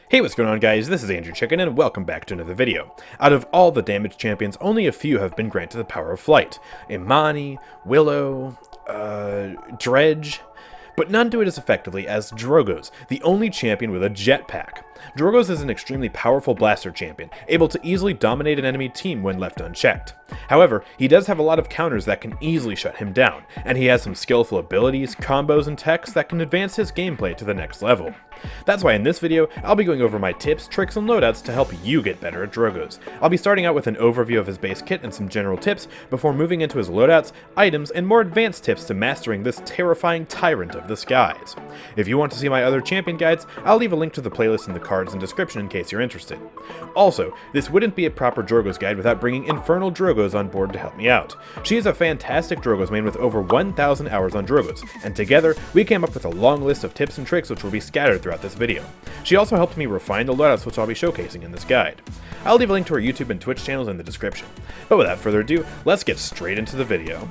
Hey, what's going on guys, this is AndrewChicken and welcome back to another video. Out of all the damage champions, only a few have been granted the power of flight. Imani, Willow, Dredge, but none do it as effectively as Drogoz, the only champion with a jetpack. Drogoz is an extremely powerful blaster champion, able to easily dominate an enemy team when left unchecked. However, he does have a lot of counters that can easily shut him down, and he has some skillful abilities, combos, and techs that can advance his gameplay to the next level. That's why in this video, I'll be going over my tips, tricks, and loadouts to help you get better at Drogoz. I'll be starting out with an overview of his base kit and some general tips before moving into his loadouts, items, and more advanced tips to mastering this terrifying tyrant of the skies. If you want to see my other champion guides, I'll leave a link to the playlist in the cards and description in case you're interested. Also, this wouldn't be a proper Drogoz guide without bringing InfernalDrogoz on board to help me out. She is a fantastic Drogoz main with over 1,000 hours on Drogoz, and together we came up with a long list of tips and tricks which will be scattered throughout this video. She also helped me refine the loadouts which I'll be showcasing in this guide. I'll leave a link to her YouTube and Twitch channels in the description. But without further ado, let's get straight into the video.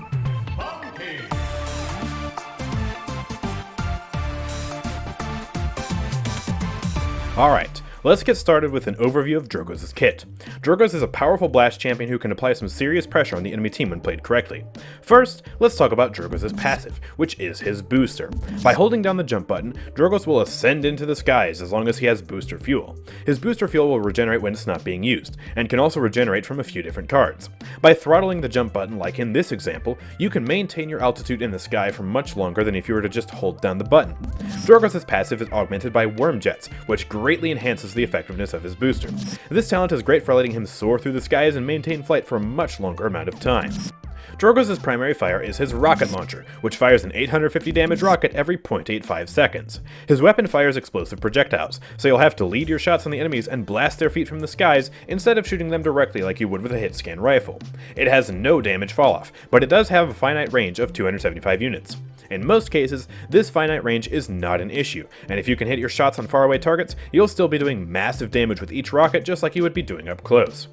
Alright, let's get started with an overview of Drogoz's kit. Drogoz is a powerful blast champion who can apply some serious pressure on the enemy team when played correctly. First, let's talk about Drogoz's passive, which is his booster. By holding down the jump button, Drogoz will ascend into the skies as long as he has booster fuel. His booster fuel will regenerate when it's not being used, and can also regenerate from a few different cards. By throttling the jump button, like in this example, you can maintain your altitude in the sky for much longer than if you were to just hold down the button. Drogoz's passive is augmented by WYRM Jets, which greatly enhances the effectiveness of his booster. This talent is great for letting him soar through the skies and maintain flight for a much longer amount of time. Drogoz's primary fire is his rocket launcher, which fires an 850 damage rocket every 0.85 seconds. His weapon fires explosive projectiles, so you'll have to lead your shots on the enemies and blast their feet from the skies instead of shooting them directly like you would with a hit scan rifle. It has no damage falloff, but it does have a finite range of 275 units. In most cases, this finite range is not an issue, and if you can hit your shots on faraway targets, you'll still be doing massive damage with each rocket just like you would be doing up close.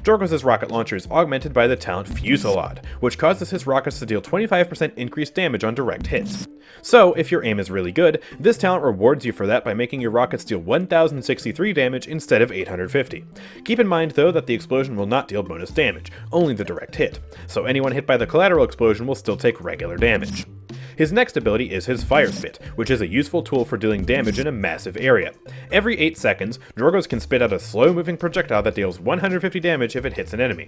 Drogoz's rocket launcher is augmented by the talent Fusillade, which causes his rockets to deal 25% increased damage on direct hits. So, if your aim is really good, this talent rewards you for that by making your rockets deal 1,063 damage instead of 850. Keep in mind though that the explosion will not deal bonus damage, only the direct hit, so anyone hit by the collateral explosion will still take regular damage. His next ability is his Fire Spit, which is a useful tool for dealing damage in a massive area. Every 8 seconds, Drogoz can spit out a slow-moving projectile that deals 150 damage if it hits an enemy.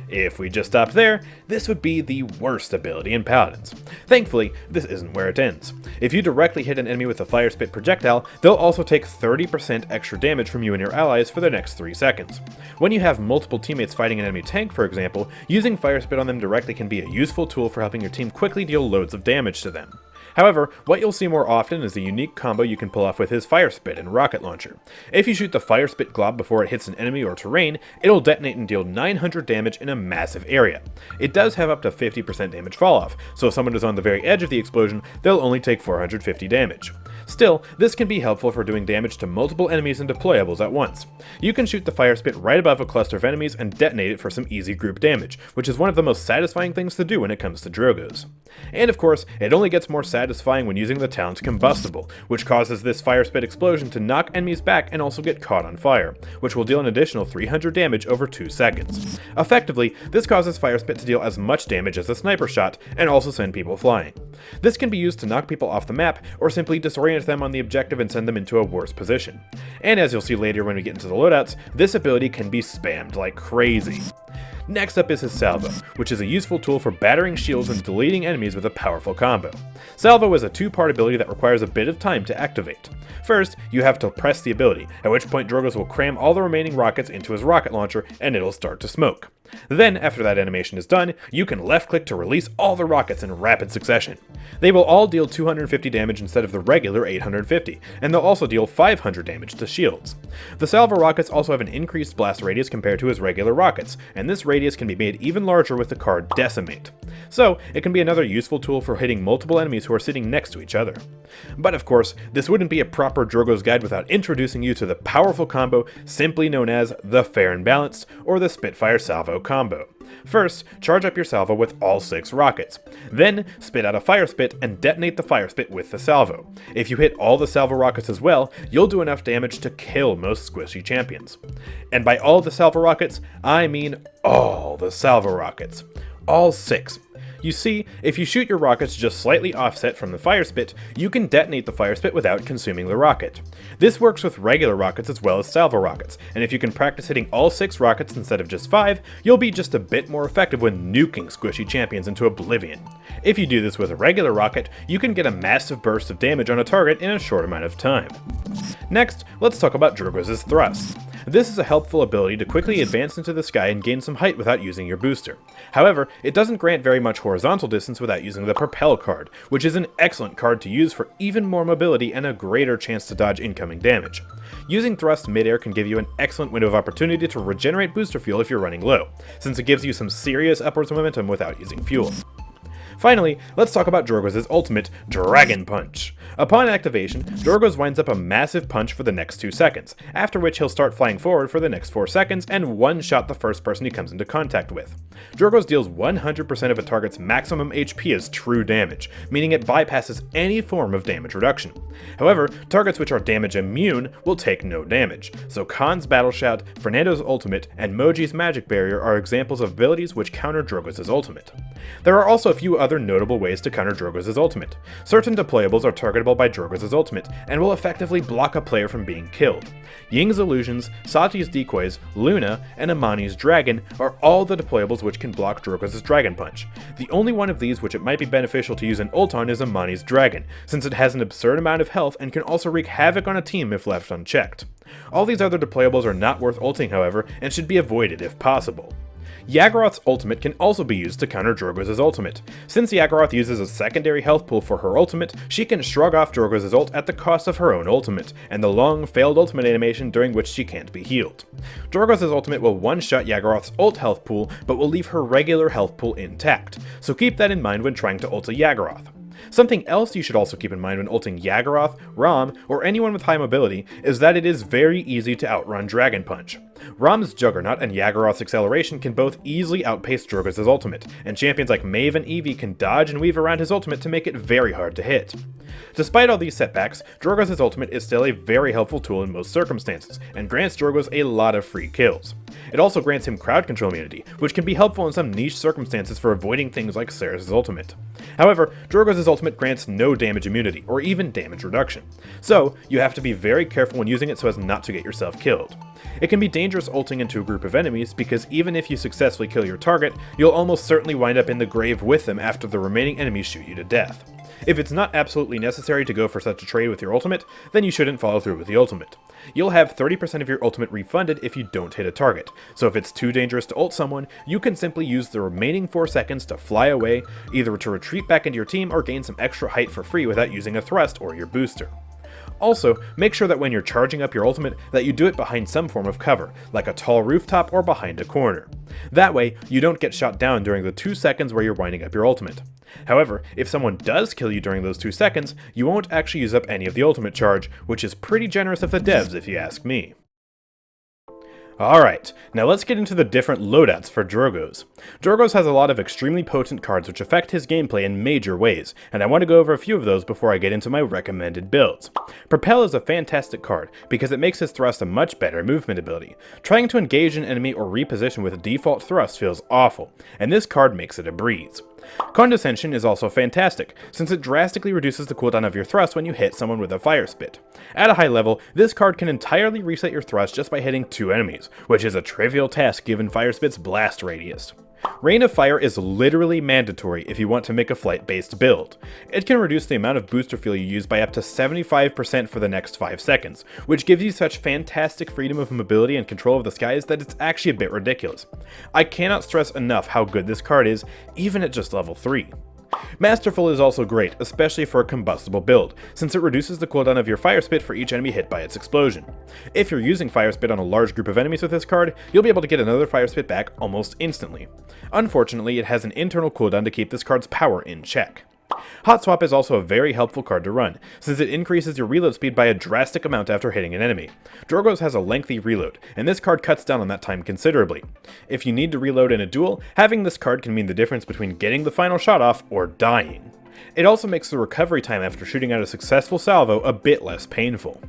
If we just stop there, this would be the worst ability in Paladins. Thankfully, this isn't where it ends. If you directly hit an enemy with a Fire Spit projectile, they'll also take 30% extra damage from you and your allies for the next 3 seconds. When you have multiple teammates fighting an enemy tank, for example, using Fire Spit on them directly can be a useful tool for helping your team quickly deal loads of damage to them. However, what you'll see more often is a unique combo you can pull off with his Fire Spit and Rocket Launcher. If you shoot the Fire Spit glob before it hits an enemy or terrain, it'll detonate and deal 900 damage in a massive area. It does have up to 50% damage falloff, so if someone is on the very edge of the explosion, they'll only take 450 damage. Still, this can be helpful for doing damage to multiple enemies and deployables at once. You can shoot the Fire Spit right above a cluster of enemies and detonate it for some easy group damage, which is one of the most satisfying things to do when it comes to Drogoz. And of course, it only gets more satisfying when using the talent Combustible, which causes this Fire Spit explosion to knock enemies back and also get caught on fire, which will deal an additional 300 damage over 2 seconds. Effectively, this causes Fire Spit to deal as much damage as a sniper shot, and also send people flying. This can be used to knock people off the map, or simply disorient them on the objective and send them into a worse position. And as you'll see later when we get into the loadouts, this ability can be spammed like crazy. Next up is his Salvo, which is a useful tool for battering shields and deleting enemies with a powerful combo. Salvo is a 2-part ability that requires a bit of time to activate. First, you have to press the ability, at which point Drogoz will cram all the remaining rockets into his rocket launcher and it'll start to smoke. Then, after that animation is done, you can left-click to release all the rockets in rapid succession. They will all deal 250 damage instead of the regular 850, and they'll also deal 500 damage to shields. The Salvo rockets also have an increased blast radius compared to his regular rockets, and this radius can be made even larger with the card Decimate. so it can be another useful tool for hitting multiple enemies who are sitting next to each other. But of course, this wouldn't be a proper Drogoz guide without introducing you to the powerful combo simply known as the Fair and Balanced, or the Spitfire Salvo combo. First, charge up your salvo with all 6 rockets. Then, spit out a fire spit and detonate the fire spit with the salvo. If you hit all the salvo rockets as well, you'll do enough damage to kill most squishy champions. And by all the salvo rockets, I mean all the salvo rockets. All 6. You see, if you shoot your rockets just slightly offset from the fire spit, you can detonate the fire spit without consuming the rocket. This works with regular rockets as well as salvo rockets, and if you can practice hitting all 6 rockets instead of just 5, you'll be just a bit more effective when nuking squishy champions into oblivion. If you do this with a regular rocket, you can get a massive burst of damage on a target in a short amount of time. Next, let's talk about Drogoz's thrusts. This is a helpful ability to quickly advance into the sky and gain some height without using your booster. However, it doesn't grant very much horizontal distance without using the Propel card, which is an excellent card to use for even more mobility and a greater chance to dodge incoming damage. Using thrust midair can give you an excellent window of opportunity to regenerate booster fuel if you're running low, since it gives you some serious upwards momentum without using fuel. Finally, let's talk about Drogoz's ultimate, Dragon Punch. Upon activation, Drogoz winds up a massive punch for the next 2 seconds, after which he'll start flying forward for the next 4 seconds and one-shot the first person he comes into contact with. Drogoz deals 100% of a target's maximum HP as true damage, meaning it bypasses any form of damage reduction. However, targets which are damage immune will take no damage, so Khan's Battle Shout, Fernando's ultimate, and Moji's Magic Barrier are examples of abilities which counter Drogoz's ultimate. There are also a few other notable ways to counter Drogoz's ultimate. Certain deployables are targetable by Drogoz's ultimate, and will effectively block a player from being killed. Ying's Illusions, Sati's Decoys, Luna, and Amani's Dragon are all the deployables which can block Drogoz's Dragon Punch. The only one of these which it might be beneficial to use an ult on is Amani's Dragon, since it has an absurd amount of health and can also wreak havoc on a team if left unchecked. All these other deployables are not worth ulting, however, and should be avoided if possible. Yaggorath's ultimate can also be used to counter Drogoz's ultimate. Since Yaggorath uses a secondary health pool for her ultimate, she can shrug off Drogoz's ult at the cost of her own ultimate, and the long, failed ultimate animation during which she can't be healed. Drogoz's ultimate will one-shot Yaggorath's ult health pool, but will leave her regular health pool intact, so keep that in mind when trying to ult a Yaggorath. Something else you should also keep in mind when ulting Yaggorath, Rom, or anyone with high mobility is that it is very easy to outrun Dragon Punch. Rom's Juggernaut and Yaggorath's Acceleration can both easily outpace Drogoz's ultimate, and champions like Maeve and Eevee can dodge and weave around his ultimate to make it very hard to hit. Despite all these setbacks, Drogoz's ultimate is still a very helpful tool in most circumstances, and grants Drogoz a lot of free kills. It also grants him crowd control immunity, which can be helpful in some niche circumstances for avoiding things like Seris' ultimate. However, Drogoz's ultimate grants no damage immunity, or even damage reduction, so you have to be very careful when using it so as not to get yourself killed. It can be dangerous ulting into a group of enemies because even if you successfully kill your target, you'll almost certainly wind up in the grave with them after the remaining enemies shoot you to death. If it's not absolutely necessary to go for such a trade with your ultimate, then you shouldn't follow through with the ultimate. You'll have 30% of your ultimate refunded if you don't hit a target, so if it's too dangerous to ult someone, you can simply use the remaining 4 seconds to fly away, either to retreat back into your team or gain some extra height for free without using a thrust or your booster. Also, make sure that when you're charging up your ultimate that you do it behind some form of cover, like a tall rooftop or behind a corner. That way, you don't get shot down during the 2 seconds where you're winding up your ultimate. However, if someone does kill you during those 2 seconds, you won't actually use up any of the ultimate charge, which is pretty generous of the devs if you ask me. Alright, now let's get into the different loadouts for Drogoz. Drogoz has a lot of extremely potent cards which affect his gameplay in major ways, and I want to go over a few of those before I get into my recommended builds. Propel is a fantastic card because it makes his thrust a much better movement ability. Trying to engage an enemy or reposition with a default thrust feels awful, and this card makes it a breeze. Condescension is also fantastic, since it drastically reduces the cooldown of your thrust when you hit someone with a fire spit. At a high level, this card can entirely reset your thrust just by hitting 2 enemies, which is a trivial task given fire spit's blast radius. Rain of Fire is literally mandatory if you want to make a flight-based build. It can reduce the amount of booster fuel you use by up to 75% for the next 5 seconds, which gives you such fantastic freedom of mobility and control of the skies that it's actually a bit ridiculous. I cannot stress enough how good this card is, even at just level 3. Masterful is also great, especially for a combustible build, since it reduces the cooldown of your fire spit for each enemy hit by its explosion. If you're using fire spit on a large group of enemies with this card, you'll be able to get another fire spit back almost instantly. Unfortunately, it has an internal cooldown to keep this card's power in check. Hot Swap is also a very helpful card to run, since it increases your reload speed by a drastic amount after hitting an enemy. Drogoz has a lengthy reload, and this card cuts down on that time considerably. If you need to reload in a duel, having this card can mean the difference between getting the final shot off or dying. It also makes the recovery time after shooting out a successful salvo a bit less painful.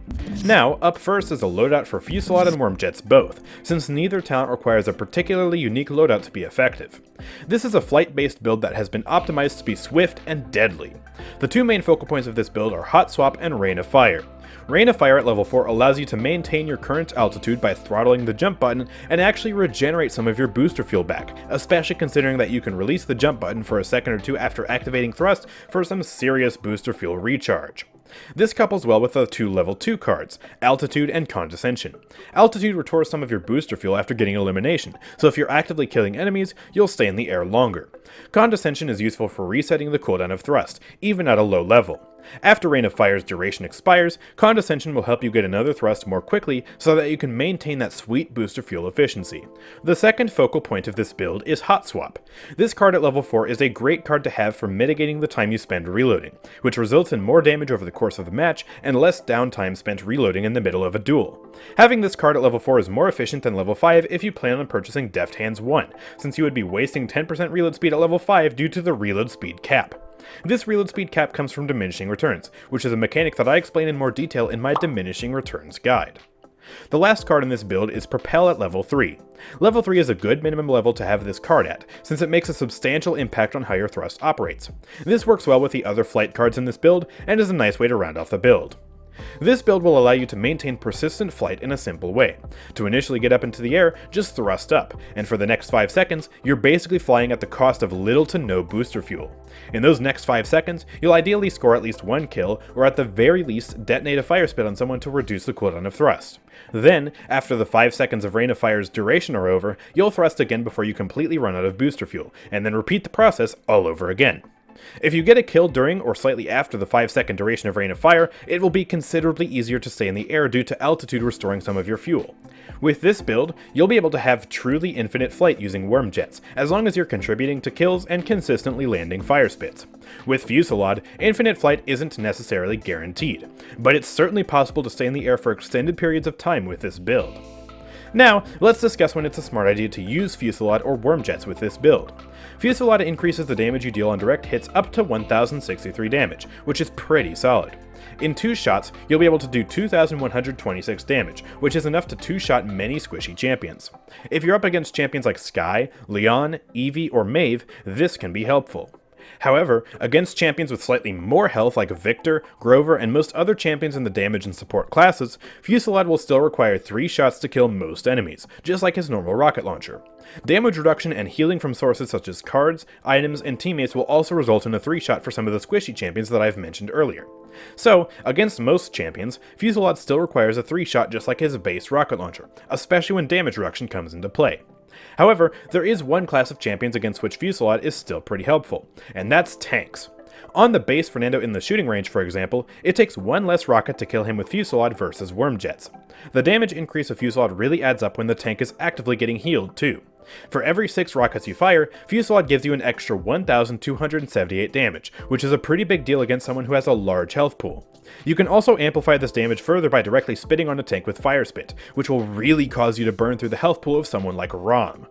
Now, up first is a loadout for Fusillade and WYRM Jets both, since neither talent requires a particularly unique loadout to be effective. This is a flight-based build that has been optimized to be swift and deadly. The two main focal points of this build are Hot Swap and Rain of Fire. Rain of Fire at level 4 allows you to maintain your current altitude by throttling the jump button and actually regenerate some of your booster fuel back, especially considering that you can release the jump button for a second or two after activating thrust for some serious booster fuel recharge. This couples well with the two level 2 cards, Altitude and Condescension. Altitude restores some of your booster fuel after getting elimination, so if you're actively killing enemies, you'll stay in the air longer. Condescension is useful for resetting the cooldown of thrust, even at a low level. After Rain of Fire's duration expires, Condescension will help you get another thrust more quickly so that you can maintain that sweet booster fuel efficiency. The second focal point of this build is Hot Swap. This card at level 4 is a great card to have for mitigating the time you spend reloading, which results in more damage over the course of the match and less downtime spent reloading in the middle of a duel. Having this card at level 4 is more efficient than level 5 if you plan on purchasing Deft Hands 1, since you would be wasting 10% reload speed at level 5 due to the reload speed cap. This reload speed cap comes from diminishing returns, which is a mechanic that I explain in more detail in my diminishing returns guide. The last card in this build is Propel at level 3. Level 3 is a good minimum level to have this card at, since it makes a substantial impact on how your thrust operates. This works well with the other flight cards in this build, and is a nice way to round off the build. This build will allow you to maintain persistent flight in a simple way. To initially get up into the air, just thrust up, and for the next 5 seconds, you're basically flying at the cost of little to no booster fuel. In those next 5 seconds, you'll ideally score at least 1 kill, or at the very least detonate a fire spit on someone to reduce the cooldown of thrust. Then, after the 5 seconds of Rain of Fire's duration are over, you'll thrust again before you completely run out of booster fuel, and then repeat the process all over again. If you get a kill during or slightly after the 5-second duration of Rain of Fire, it will be considerably easier to stay in the air due to altitude restoring some of your fuel. With this build, you'll be able to have truly infinite flight using WYRM Jets, as long as you're contributing to kills and consistently landing fire spits. With Fusillade, infinite flight isn't necessarily guaranteed, but it's certainly possible to stay in the air for extended periods of time with this build. Now, let's discuss when it's a smart idea to use Fusillade or WYRM Jets with this build. Fusillade increases the damage you deal on direct hits up to 1063 damage, which is pretty solid. In 2 shots, you'll be able to do 2126 damage, which is enough to 2-shot many squishy champions. If you're up against champions like Skye, Leon, Eevee, or Maeve, this can be helpful. However, against champions with slightly more health like Victor, Grover, and most other champions in the damage and support classes, Fusillade will still require 3 shots to kill most enemies, just like his normal rocket launcher. Damage reduction and healing from sources such as cards, items, and teammates will also result in a 3-shot for some of the squishy champions that I've mentioned earlier. So, against most champions, Fusillade still requires a 3-shot just like his base rocket launcher, especially when damage reduction comes into play. However, there is one class of champions against which Fusillade is still pretty helpful, and that's tanks. On the base Fernando in the shooting range, for example, it takes 1 less rocket to kill him with Fusillade versus WYRM Jets. The damage increase of Fusillade really adds up when the tank is actively getting healed too. For every 6 rockets you fire, Fusillade gives you an extra 1278 damage, which is a pretty big deal against someone who has a large health pool. You can also amplify this damage further by directly spitting on a tank with Fire Spit, which will really cause you to burn through the health pool of someone like Rom.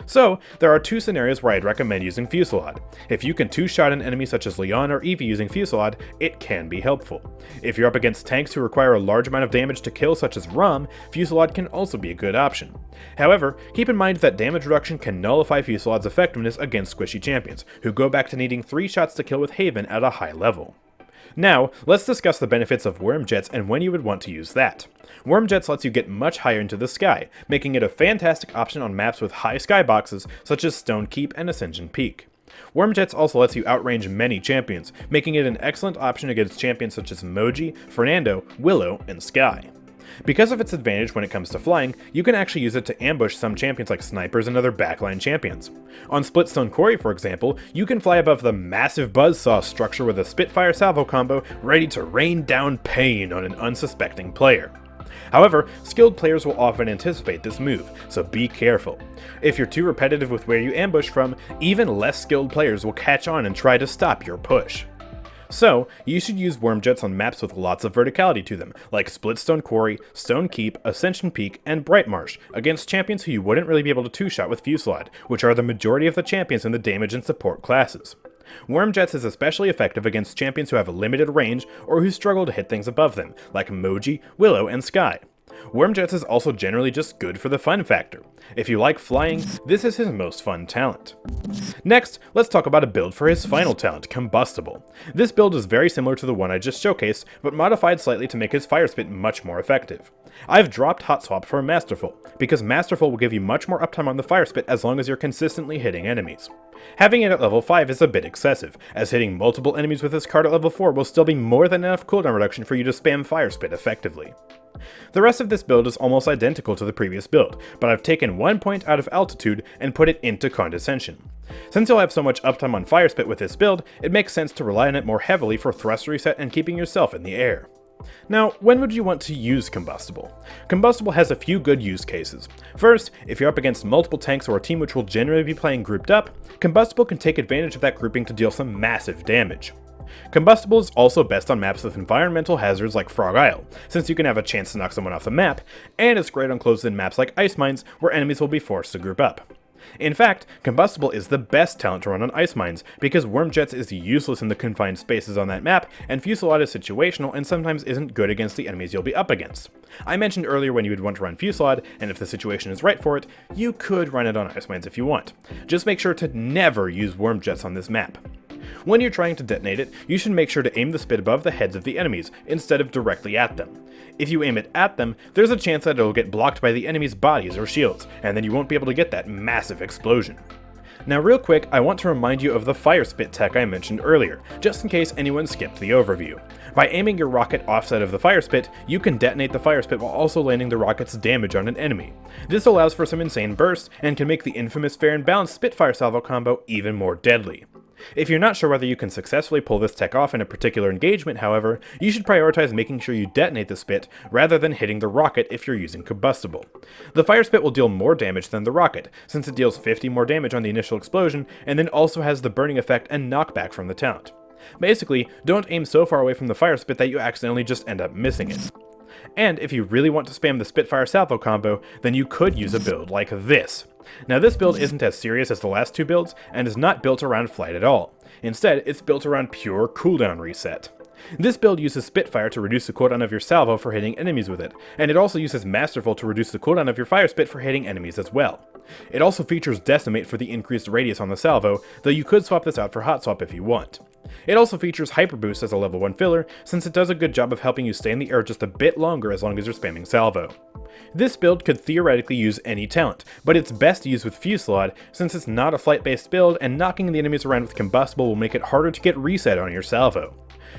So, there are 2 scenarios where I'd recommend using Fusillade. If you can 2-shot an enemy such as Leon or Eevee using Fusillade, it can be helpful. If you're up against tanks who require a large amount of damage to kill such as Rom, Fusillade can also be a good option. However, keep in mind that damage reduction can nullify Fusillade's effectiveness against squishy champions, who go back to needing 3 shots to kill with Haven at a high level. Now, let's discuss the benefits of WYRM Jets and when you would want to use that. WYRM Jets lets you get much higher into the sky, making it a fantastic option on maps with high skyboxes such as Stone Keep and Ascension Peak. WYRM Jets also lets you outrange many champions, making it an excellent option against champions such as Moji, Fernando, Willow, and Skye. Because of its advantage when it comes to flying, you can actually use it to ambush some champions like snipers and other backline champions. On Splitstone Quarry, for example, you can fly above the massive buzzsaw structure with a Spitfire Salvo combo ready to rain down pain on an unsuspecting player. However, skilled players will often anticipate this move, so be careful. If you're too repetitive with where you ambush from, even less skilled players will catch on and try to stop your push. So, you should use WYRM Jets on maps with lots of verticality to them, like Splitstone Quarry, Stone Keep, Ascension Peak, and Brightmarsh, against champions who you wouldn't really be able to two-shot with Fusillade, which are the majority of the champions in the damage and support classes. WYRM Jets is especially effective against champions who have a limited range or who struggle to hit things above them, like Moji, Willow, and Sky. WYRM Jets is also generally just good for the fun factor. If you like flying, this is his most fun talent. Next, let's talk about a build for his final talent, Combustible. This build is very similar to the one I just showcased, but modified slightly to make his fire spit much more effective. I've dropped Hot Swap for Masterful, because Masterful will give you much more uptime on the fire spit as long as you're consistently hitting enemies. Having it at level 5 is a bit excessive, as hitting multiple enemies with this card at level 4 will still be more than enough cooldown reduction for you to spam fire spit effectively. The rest of this build is almost identical to the previous build, but I've taken 1 point out of altitude and put it into condescension. Since you'll have so much uptime on fire spit with this build, it makes sense to rely on it more heavily for thrust reset and keeping yourself in the air. Now, when would you want to use Combustible? Combustible has a few good use cases. First, if you're up against multiple tanks or a team which will generally be playing grouped up, Combustible can take advantage of that grouping to deal some massive damage. Combustible is also best on maps with environmental hazards like Frog Isle, since you can have a chance to knock someone off the map, and it's great on closed-in maps like Ice Mines, where enemies will be forced to group up. In fact, Combustible is the best talent to run on Ice Mines, because WYRM Jets is useless in the confined spaces on that map, and Fusillade is situational and sometimes isn't good against the enemies you'll be up against. I mentioned earlier when you would want to run Fusillade, and if the situation is right for it, you could run it on Ice Mines if you want. Just make sure to never use WYRM Jets on this map. When you're trying to detonate it, you should make sure to aim the spit above the heads of the enemies, instead of directly at them. If you aim it at them, there's a chance that it'll get blocked by the enemy's bodies or shields, and then you won't be able to get that massive explosion. Now real quick, I want to remind you of the fire spit tech I mentioned earlier, just in case anyone skipped the overview. By aiming your rocket offset of the fire spit, you can detonate the fire spit while also landing the rocket's damage on an enemy. This allows for some insane bursts, and can make the infamous fair and balanced Spitfire Salvo combo even more deadly. If you're not sure whether you can successfully pull this tech off in a particular engagement, however, you should prioritize making sure you detonate the spit rather than hitting the rocket if you're using Combustible. The fire spit will deal more damage than the rocket, since it deals 50 more damage on the initial explosion, and then also has the burning effect and knockback from the talent. Basically, don't aim so far away from the fire spit that you accidentally just end up missing it. And if you really want to spam the Spitfire Salvo combo, then you could use a build like this. Now this build isn't as serious as the last two builds, and is not built around flight at all. Instead, it's built around pure cooldown reset. This build uses Spitfire to reduce the cooldown of your salvo for hitting enemies with it, and it also uses Masterful to reduce the cooldown of your fire spit for hitting enemies as well. It also features Decimate for the increased radius on the salvo, though you could swap this out for Hot Swap if you want. It also features Hyper Boost as a level 1 filler, since it does a good job of helping you stay in the air just a bit longer as long as you're spamming salvo. This build could theoretically use any talent, but it's best used with Fusillade since it's not a flight-based build, and knocking the enemies around with Combustible will make it harder to get reset on your salvo.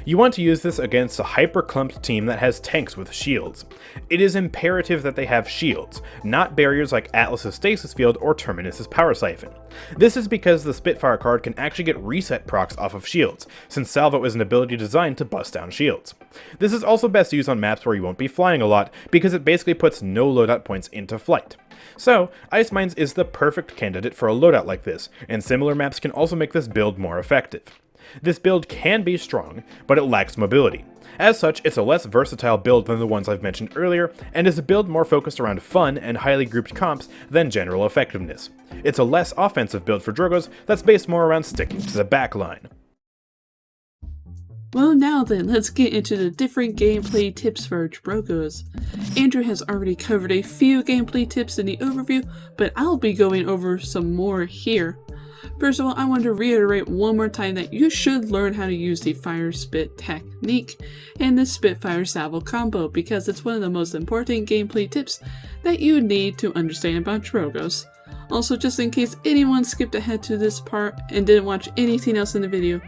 You want to use this against a hyper-clumped team that has tanks with shields. It is imperative that they have shields, not barriers like Atlas's Stasis Field or Terminus's Power Siphon. This is because the Spitfire card can actually get reset procs off of shields, since Salvo is an ability designed to bust down shields. This is also best used on maps where you won't be flying a lot, because it basically puts no loadout points into flight. So, Ice Mines is the perfect candidate for a loadout like this, and similar maps can also make this build more effective. This build can be strong, but it lacks mobility. As such, it's a less versatile build than the ones I've mentioned earlier, and is a build more focused around fun and highly grouped comps than general effectiveness. It's a less offensive build for Drogoz that's based more around sticking to the backline. Well, now then, let's get into the different gameplay tips for Drogoz. Andrew has already covered a few gameplay tips in the overview, but I'll be going over some more here. First of all, I want to reiterate one more time that you should learn how to use the Fire Spit technique and the Spitfire Salvo combo, because it's one of the most important gameplay tips that you need to understand about Drogoz. Also, just in case anyone skipped ahead to this part and didn't watch anything else in the video,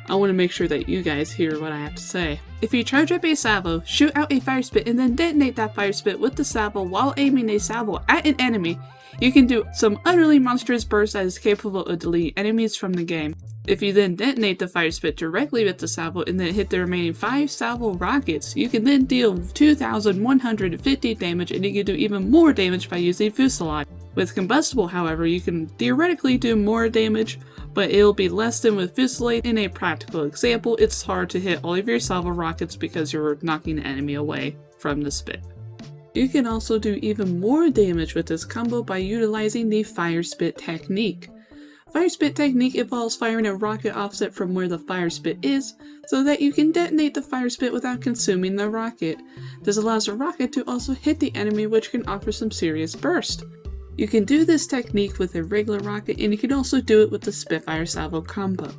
I want to make sure that you guys hear what I have to say. If you charge up a salvo, shoot out a fire spit, and then detonate that fire spit with the salvo while aiming a salvo at an enemy, you can do some utterly monstrous burst that is capable of deleting enemies from the game. If you then detonate the fire spit directly with the salvo and then hit the remaining 5 salvo rockets, you can then deal 2,150 damage, and you can do even more damage by using Fusillade. With Combustible, however, you can theoretically do more damage, but it'll be less than with Fusillade. In a practical example, it's hard to hit all of your salvo rockets because you're knocking the enemy away from the spit. You can also do even more damage with this combo by utilizing the Fire Spit technique. Fire Spit technique involves firing a rocket offset from where the fire spit is, so that you can detonate the fire spit without consuming the rocket. This allows the rocket to also hit the enemy, which can offer some serious burst. You can do this technique with a regular rocket, and you can also do it with the Spitfire Salvo combo.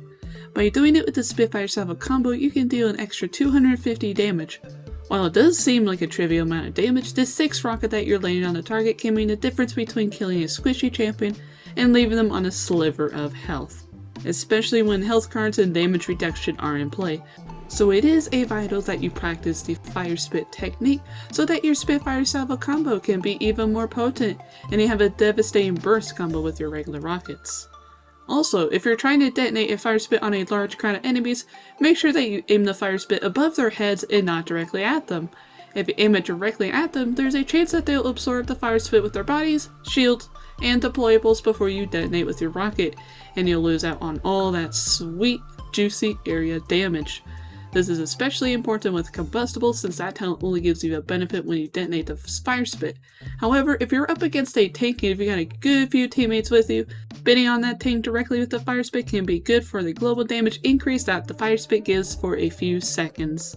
By doing it with the Spitfire Salvo combo, you can deal an extra 250 damage. While it does seem like a trivial amount of damage, this 6 rocket that you're laying on the target can mean the difference between killing a squishy champion and leaving them on a sliver of health, especially when health cards and damage reduction are in play. So it is vital that you practice the Fire Spit technique so that your Spitfire Salvo combo can be even more potent and you have a devastating burst combo with your regular rockets. Also, if you're trying to detonate a fire spit on a large crowd of enemies, make sure that you aim the fire spit above their heads and not directly at them. If you aim it directly at them, there's a chance that they'll absorb the fire spit with their bodies, shields, and deployables before you detonate with your rocket, and you'll lose out on all that sweet, juicy area damage. This is especially important with Combustible since that talent only gives you a benefit when you detonate the fire spit. However, if you're up against a tank and if you got a good few teammates with you, bidding on that tank directly with the fire spit can be good for the global damage increase that the fire spit gives for a few seconds.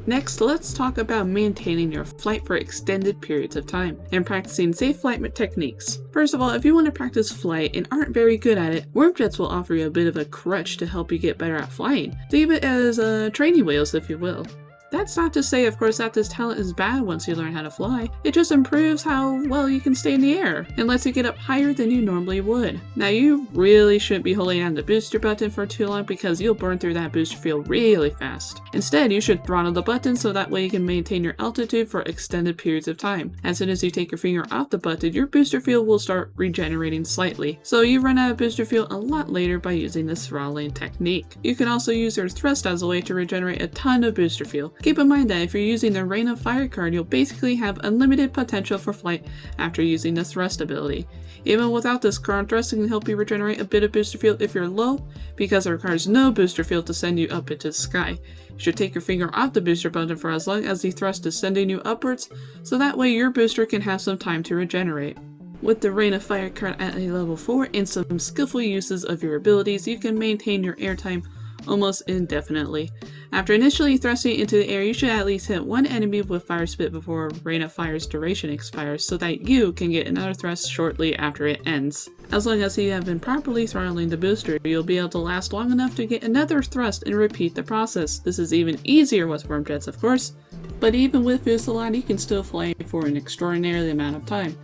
Next, let's talk about maintaining your flight for extended periods of time and practicing safe flight techniques. First of all, if you want to practice flight and aren't very good at it, WYRM Jets will offer you a bit of a crutch to help you get better at flying. Think of it as training wheels, if you will. That's not to say, of course, that this talent is bad once you learn how to fly. It just improves how well you can stay in the air and lets you get up higher than you normally would. Now, you really shouldn't be holding down the booster button for too long because you'll burn through that booster field really fast. Instead, you should throttle the button so that way you can maintain your altitude for extended periods of time. As soon as you take your finger off the button, your booster field will start regenerating slightly. So you run out of booster fuel a lot later by using this throttling technique. You can also use your thrust as a way to regenerate a ton of booster fuel. Keep in mind that if you're using the Rain of Fire card, you'll basically have unlimited potential for flight after using the thrust ability. Even without this card, thrusting can help you regenerate a bit of booster fuel if you're low, because it requires no booster fuel to send you up into the sky. You should take your finger off the booster button for as long as the thrust is sending you upwards, so that way your booster can have some time to regenerate. With the Rain of Fire card at a level 4 and some skillful uses of your abilities, you can maintain your airtime almost indefinitely. After initially thrusting into the air, you should at least hit one enemy with Fire Spit before Rain of Fire's duration expires so that you can get another thrust shortly after it ends. As long as you have been properly throttling the booster, you'll be able to last long enough to get another thrust and repeat the process. This is even easier with WYRM Jets, of course, but even with Fusillade, you can still fly for an extraordinary amount of time.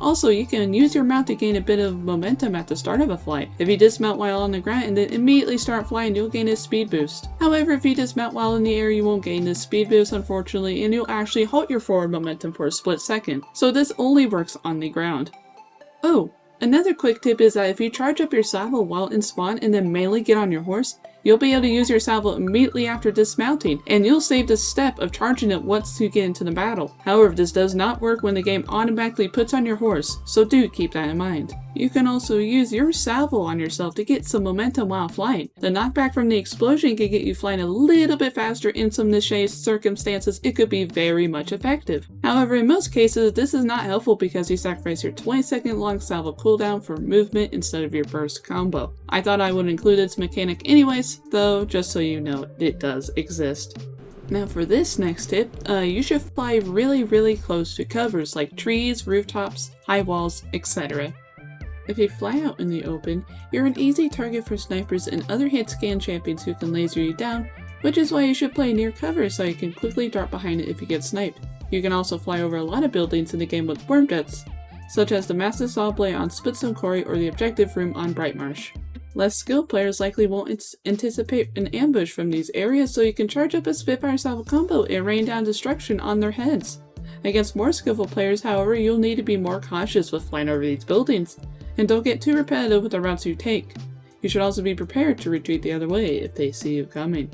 Also, you can use your mount to gain a bit of momentum at the start of a flight. If you dismount while on the ground and then immediately start flying, you'll gain a speed boost. However, if you dismount while in the air, you won't gain this speed boost, unfortunately, and you'll actually halt your forward momentum for a split second. So this only works on the ground. Oh, another quick tip is that if you charge up your salvo while in spawn and then mainly get on your horse, you'll be able to use your salvo immediately after dismounting, and you'll save the step of charging it once you get into the battle. However, this does not work when the game automatically puts on your horse, so do keep that in mind. You can also use your salvo on yourself to get some momentum while flying. The knockback from the explosion can get you flying a little bit faster. In some niche circumstances, it could be very much effective. However, in most cases, this is not helpful because you sacrifice your 20-second long salvo cooldown for movement instead of your burst combo. I thought I would include this mechanic anyways, though, just so you know, it does exist. Now for this next tip, you should fly really close to covers like trees, rooftops, high walls, etc. If you fly out in the open, you're an easy target for snipers and other hit scan champions who can laser you down, which is why you should play near cover so you can quickly dart behind it if you get sniped. You can also fly over a lot of buildings in the game with WYRM Jets, such as the Massive Saw Blade on Spitstone Quarry or the Objective Room on Brightmarsh. Less skilled players likely won't anticipate an ambush from these areas, so you can charge up a Spitfire Salvo combo and rain down destruction on their heads. Against more skillful players, however, you'll need to be more cautious with flying over these buildings, and don't get too repetitive with the routes you take. You should also be prepared to retreat the other way if they see you coming.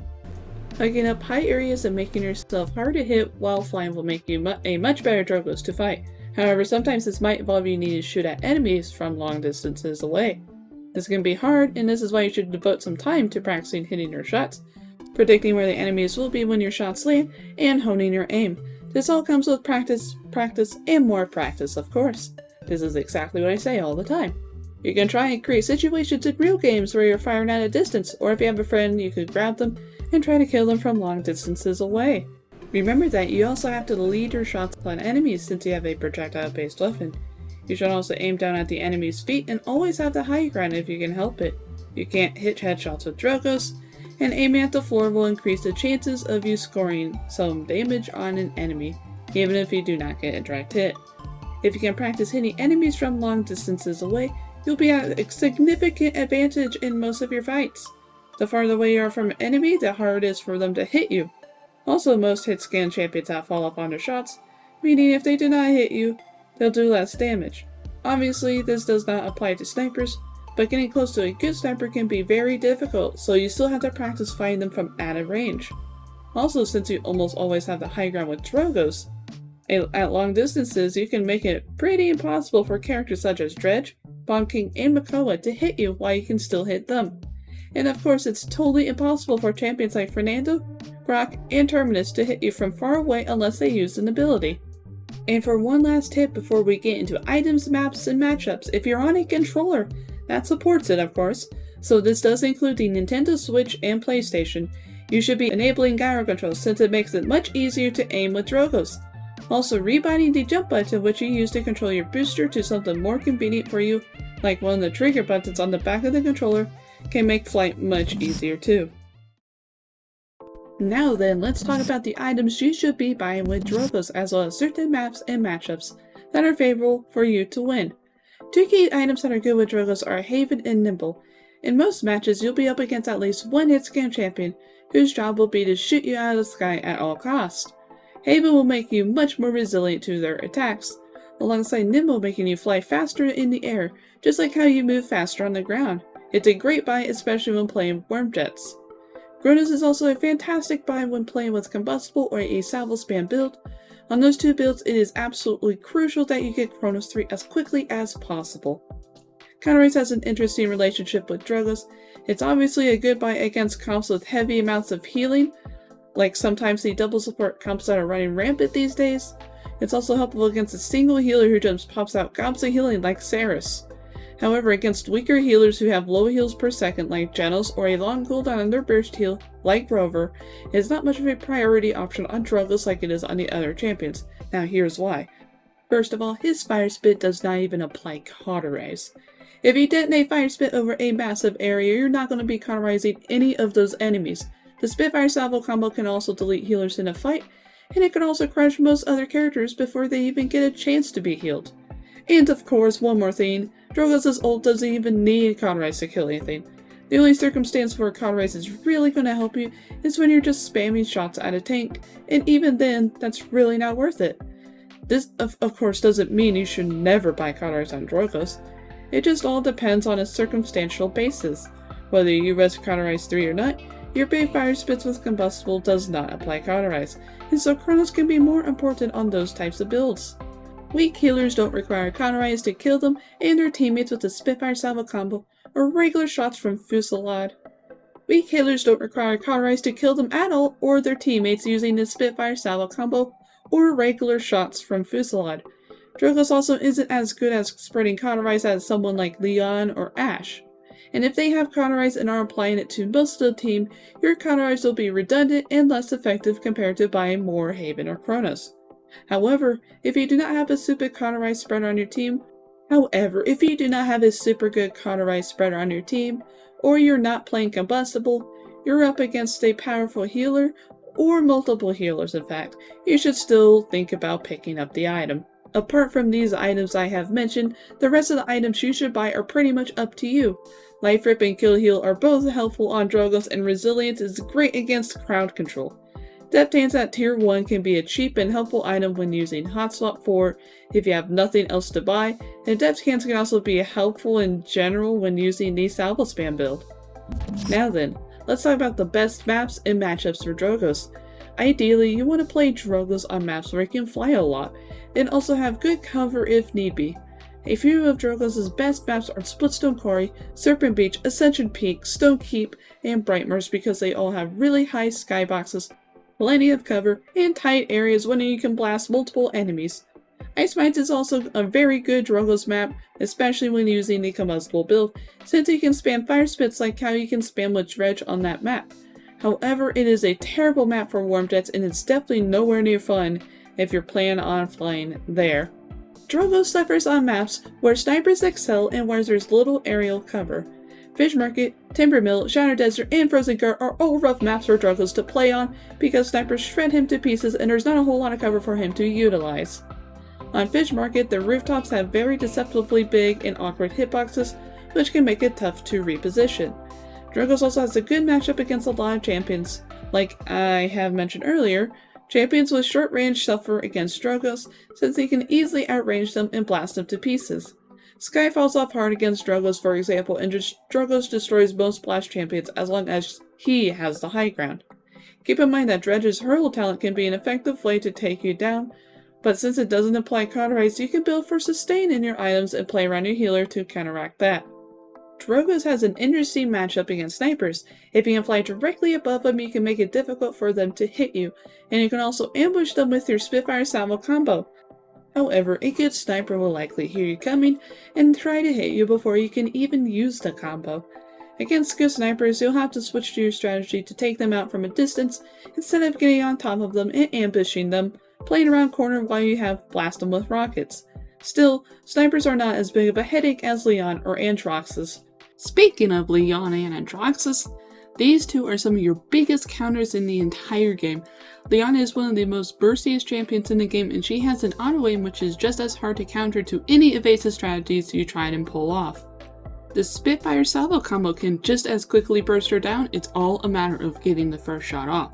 Hugging up high areas and making yourself hard to hit while flying will make you a much better Drogoz to fight. However, sometimes this might involve you needing to shoot at enemies from long distances away. This can be hard, and this is why you should devote some time to practicing hitting your shots, predicting where the enemies will be when your shots land, and honing your aim. This all comes with practice, and more practice, of course. This is exactly what I say all the time. You can try and create situations in real games where you're firing at a distance, or if you have a friend, you could grab them and try to kill them from long distances away. Remember that you also have to lead your shots on enemies since you have a projectile-based weapon. You should also aim down at the enemy's feet and always have the high ground if you can help it. You can't hit headshots with Drogoz, and aiming at the floor will increase the chances of you scoring some damage on an enemy, even if you do not get a direct hit. If you can practice hitting enemies from long distances away, you'll be at a significant advantage in most of your fights. The farther away you are from an enemy, the harder it is for them to hit you. Also, most hit scan champions have follow-up on their shots, meaning if they do not hit you, they'll do less damage. Obviously, this does not apply to snipers, but getting close to a good sniper can be very difficult, so you still have to practice fighting them from out of range. Also, since you almost always have the high ground with Drogoz, at long distances you can make it pretty impossible for characters such as Dredge, Bomb King, and Makoa to hit you while you can still hit them. And of course, it's totally impossible for champions like Fernando, Grok, and Terminus to hit you from far away unless they use an ability. And for one last tip before we get into items, maps, and matchups, if you're on a controller that supports it, of course, so this does include the Nintendo Switch and PlayStation, you should be enabling gyro control since it makes it much easier to aim with Drogoz. Also, rebinding the jump button which you use to control your booster to something more convenient for you, like one of the trigger buttons on the back of the controller, can make flight much easier too. Now then, let's talk about the items you should be buying with Drogoz, as well as certain maps and matchups that are favorable for you to win. Two key items that are good with Drogoz are Haven and Nimble. In most matches, you'll be up against at least one hit scan champion, whose job will be to shoot you out of the sky at all costs. Haven will make you much more resilient to their attacks, alongside Nimble making you fly faster in the air, just like how you move faster on the ground. It's a great buy, especially when playing WYRM Jets. Drogoz is also a fantastic buy when playing with Combustible or a Salvo spam build. On those two builds, it is absolutely crucial that you get Chronos 3 as quickly as possible. Counterrace has an interesting relationship with Drogoz. It's obviously a good buy against comps with heavy amounts of healing, like sometimes the double support comps that are running rampant these days. It's also helpful against a single healer who just pops out gobs of healing like Saris. However, against weaker healers who have low heals per second like Genos, or a long cooldown on their burst heal like Rover, it is not much of a priority option on Drogoz like it is on the other champions. Now here's why. First of all, his Fire Spit does not even apply Cauterize. If you detonate Fire Spit over a massive area, you're not going to be cauterizing any of those enemies. The Spitfire Salvo combo can also delete healers in a fight, and it can also crush most other characters before they even get a chance to be healed. And of course, one more thing, Drogoz's ult doesn't even need Cauterize to kill anything. The only circumstance where Cauterize is really going to help you is when you're just spamming shots at a tank, and even then, that's really not worth it. This, of course, doesn't mean you should never buy Cauterize on Drogoz. It just all depends on a circumstantial basis. Whether you risk Cauterize 3 or not, your big Fire Spits with Combustible does not apply Cauterize, and so Chronos can be more important on those types of builds. Weak healers don't require Cauterize to kill them and their teammates with the Spitfire Salvo combo or regular shots from Fusillade. Weak healers don't require Cauterize to kill them at all or their teammates using the Spitfire Salvo combo or regular shots from Fusillade. Drogoz also isn't as good as spreading Cauterize as someone like Leon or Ashe. And if they have Cauterize and are applying it to most of the team, your Cauterize will be redundant and less effective compared to buying more Haven or Chronos. However, if you do not have a super good Cauterize spreader on your team, or you're not playing Combustible, you're up against a powerful healer, or multiple healers in fact, you should still think about picking up the item. Apart from these items I have mentioned, the rest of the items you should buy are pretty much up to you. Life Rip and Kill Heal are both helpful on Drogoz, and Resilience is great against crowd control. Depth Hands at tier 1 can be a cheap and helpful item when using Hot Swap 4 if you have nothing else to buy, and Depth Hands can also be helpful in general when using the Salvo spam build. Now then, let's talk about the best maps and matchups for Drogoz. Ideally, you want to play Drogoz on maps where you can fly a lot, and also have good cover if need be. A few of Drogoz's best maps are Splitstone Quarry, Serpent Beach, Ascension Peak, Stone Keep, and Brightmers because they all have really high skyboxes, plenty of cover, and tight areas when you can blast multiple enemies. Ice Mines is also a very good Drogoz map, especially when using the Combustible Build, since you can spam fire spits like how you can spam with Dredge on that map. However, it is a terrible map for WYRM Jets, and it's definitely nowhere near fun if you're planning on flying there. Drogoz suffers on maps where snipers excel and where there's little aerial cover. Fish Market, Timber Mill, Shadow Desert, and Frozen Guard are all rough maps for Drogoz to play on because snipers shred him to pieces and there's not a whole lot of cover for him to utilize. On Fish Market, the rooftops have very deceptively big and awkward hitboxes, which can make it tough to reposition. Drogoz also has a good matchup against a lot of champions. Like I have mentioned earlier, champions with short range suffer against Drogoz since he can easily outrange them and blast them to pieces. Sky falls off hard against Drogoz, for example, and Drogoz destroys most blast champions as long as he has the high ground. Keep in mind that Dredge's hurl talent can be an effective way to take you down, but since it doesn't apply cauterize, you can build for sustain in your items and play around your healer to counteract that. Drogoz has an interesting matchup against snipers. If you can fly directly above them, you can make it difficult for them to hit you, and you can also ambush them with your Spitfire Salvo combo. However, a good sniper will likely hear you coming and try to hit you before you can even use the combo. Against good snipers, you'll have to switch to your strategy to take them out from a distance instead of getting on top of them and ambushing them, playing around corner while you have blast them with rockets. Still, snipers are not as big of a headache as Leon or AndrewChicken. Speaking of Leon and AndrewChicken, these two are some of your biggest counters in the entire game. Leon is one of the most burstiest champions in the game, and she has an auto aim which is just as hard to counter to any evasive strategies you try and pull off. The Spitfire Salvo combo can just as quickly burst her down, it's all a matter of getting the first shot off.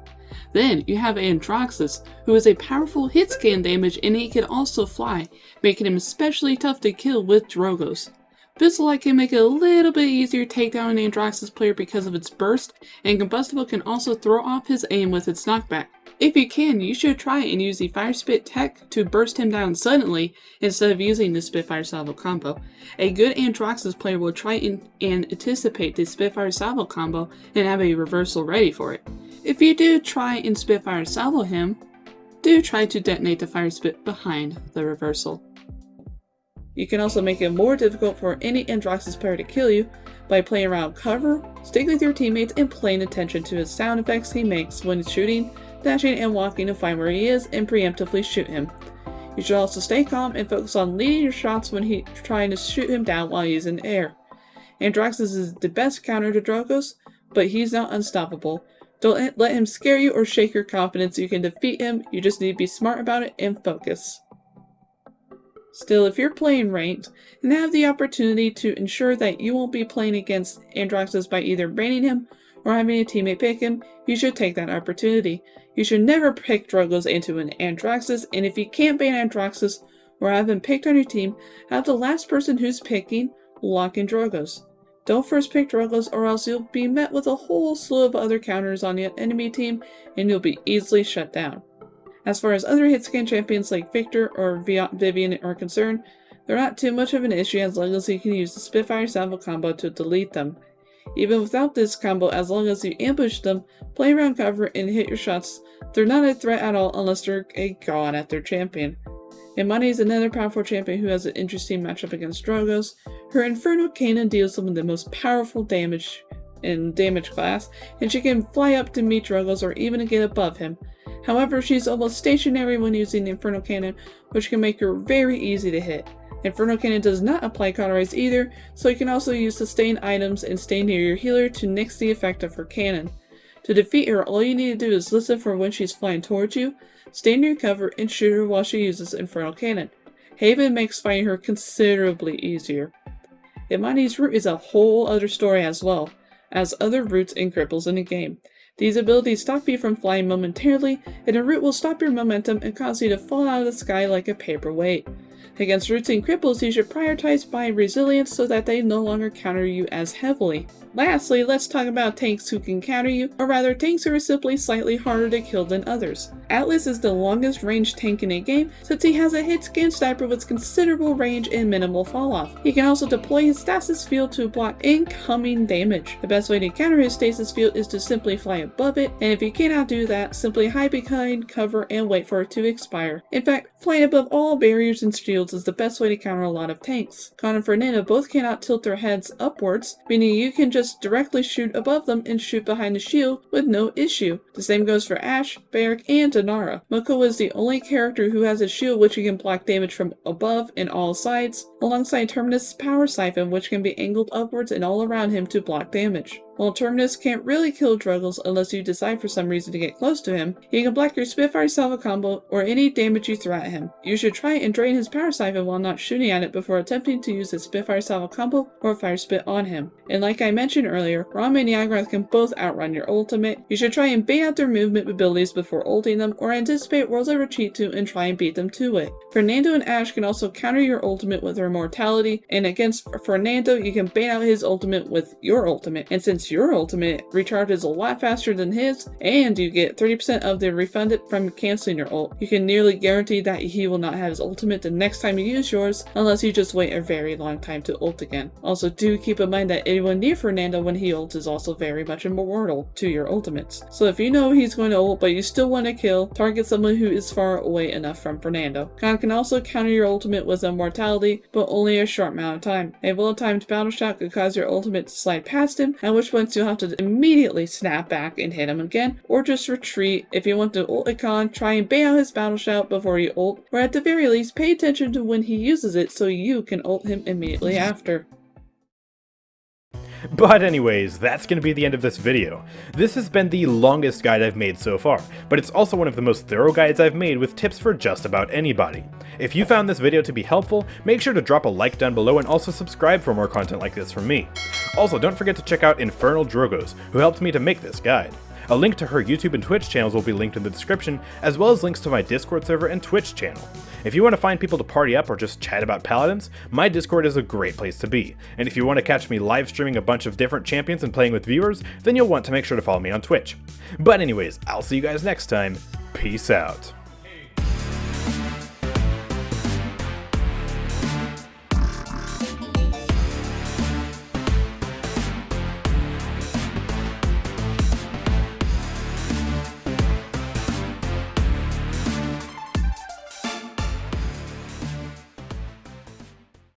Then you have AndrewChicken, who is a powerful hit scan damage and he can also fly, making him especially tough to kill with Drogoz. Fusillade can make it a little bit easier to take down an AndrewChicken's player because of its burst, and Combustible can also throw off his aim with its knockback. If you can, you should try and use the Fire Spit tech to burst him down suddenly instead of using the Spitfire Salvo combo. A good AndrewChicken's player will try and anticipate the Spitfire Salvo combo and have a reversal ready for it. If you do try and Spitfire Salvo him, do try to detonate the Fire Spit behind the reversal. You can also make it more difficult for any AndrewChicken's player to kill you by playing around cover, sticking with your teammates, and paying attention to his sound effects he makes when shooting, dashing, and walking to find where he is and preemptively shoot him. You should also stay calm and focus on leading your shots when he's trying to shoot him down while he's in the air. AndrewChicken is the best counter to Drogoz, but he's not unstoppable. Don't let him scare you or shake your confidence. You can defeat him, you just need to be smart about it and focus. Still, if you're playing ranked and have the opportunity to ensure that you won't be playing against AndrewChicken by either banning him or having a teammate pick him, you should take that opportunity. You should never pick Drogoz into an AndrewChicken, and if you can't ban AndrewChicken or have him picked on your team, have the last person who's picking lock in Drogoz. Don't first pick Drogoz or else you'll be met with a whole slew of other counters on the enemy team and you'll be easily shut down. As far as other hitscan champions like Victor or Vivian are concerned, they're not too much of an issue as long as you can use the Spitfire Salvo combo to delete them. Even without this combo, as long as you ambush them, play around cover, and hit your shots, they're not a threat at all unless they're a god at their champion. Imani is another powerful champion who has an interesting matchup against Drogoz. Her Infernal Cannon deals some of the most powerful damage in damage class, and she can fly up to meet Drogoz or even get above him. However, she's almost stationary when using the Infernal Cannon, which can make her very easy to hit. Infernal Cannon does not apply cauterize either, so you can also use sustain items and stay near your healer to nix the effect of her cannon. To defeat her, all you need to do is listen for when she's flying towards you, stay near your cover, and shoot her while she uses Infernal Cannon. Haven makes fighting her considerably easier. Imani's root is a whole other story as well, as other roots and cripples in the game. These abilities stop you from flying momentarily, and a root will stop your momentum and cause you to fall out of the sky like a paperweight. Against roots and cripples, you should prioritize by resilience so that they no longer counter you as heavily. Lastly, let's talk about tanks who can counter you, or rather tanks who are simply slightly harder to kill than others. Atlas is the longest range tank in a game since he has a hit-scan sniper with considerable range and minimal falloff. He can also deploy his stasis field to block incoming damage. The best way to counter his stasis field is to simply fly above it, and if you cannot do that, simply hide behind cover and wait for it to expire. In fact, flying above all barriers and shields is the best way to counter a lot of tanks. Khan and Fernando both cannot tilt their heads upwards, meaning you can just directly shoot above them and shoot behind the shield with no issue. The same goes for Ashe, Barrack, and Danara. Moko is the only character who has a shield which can block damage from above and all sides, alongside Terminus' power siphon which can be angled upwards and all around him to block damage. While Terminus can't really kill Drogoz unless you decide for some reason to get close to him, he can block your Spitfire Salvo combo or any damage you throw at him. You should try and drain his power siphon while not shooting at it before attempting to use his Spitfire Salvo combo or Fire Spit on him. And like I mentioned earlier, Rom and Yagrath can both outrun your ultimate. You should try and bait out their movement abilities before ulting them, or anticipate Worlds of Retreat to and try and beat them to it. Fernando and Ashe can also counter your ultimate with their immortality, and against Fernando you can bait out his ultimate with your ultimate, and since your ultimate recharges a lot faster than his, and you get 30% of the refunded from canceling your ult, you can nearly guarantee that he will not have his ultimate the next time you use yours, unless you just wait a very long time to ult again. Also, do keep in mind that anyone near Fernando when he ults is also very much immortal to your ultimates. So if you know he's going to ult but you still want to kill, target someone who is far away enough from Fernando. Khan can also counter your ultimate with immortality, but only a short amount of time. A well-timed battle shot could cause your ultimate to slide past him, at which point you'll have to immediately snap back and hit him again, or just retreat. If you want to ult a Khan, try and bait out his battle shout before you ult, or at the very least pay attention to when he uses it so you can ult him immediately after. But anyways, that's going to be the end of this video. This has been the longest guide I've made so far, but it's also one of the most thorough guides I've made with tips for just about anybody. If you found this video to be helpful, make sure to drop a like down below and also subscribe for more content like this from me. Also, don't forget to check out InfernalDrogoz, who helped me to make this guide. A link to her YouTube and Twitch channels will be linked in the description, as well as links to my Discord server and Twitch channel. If you want to find people to party up or just chat about Paladins, my Discord is a great place to be, and if you want to catch me live streaming a bunch of different champions and playing with viewers, then you'll want to make sure to follow me on Twitch. But anyways, I'll see you guys next time. Peace out.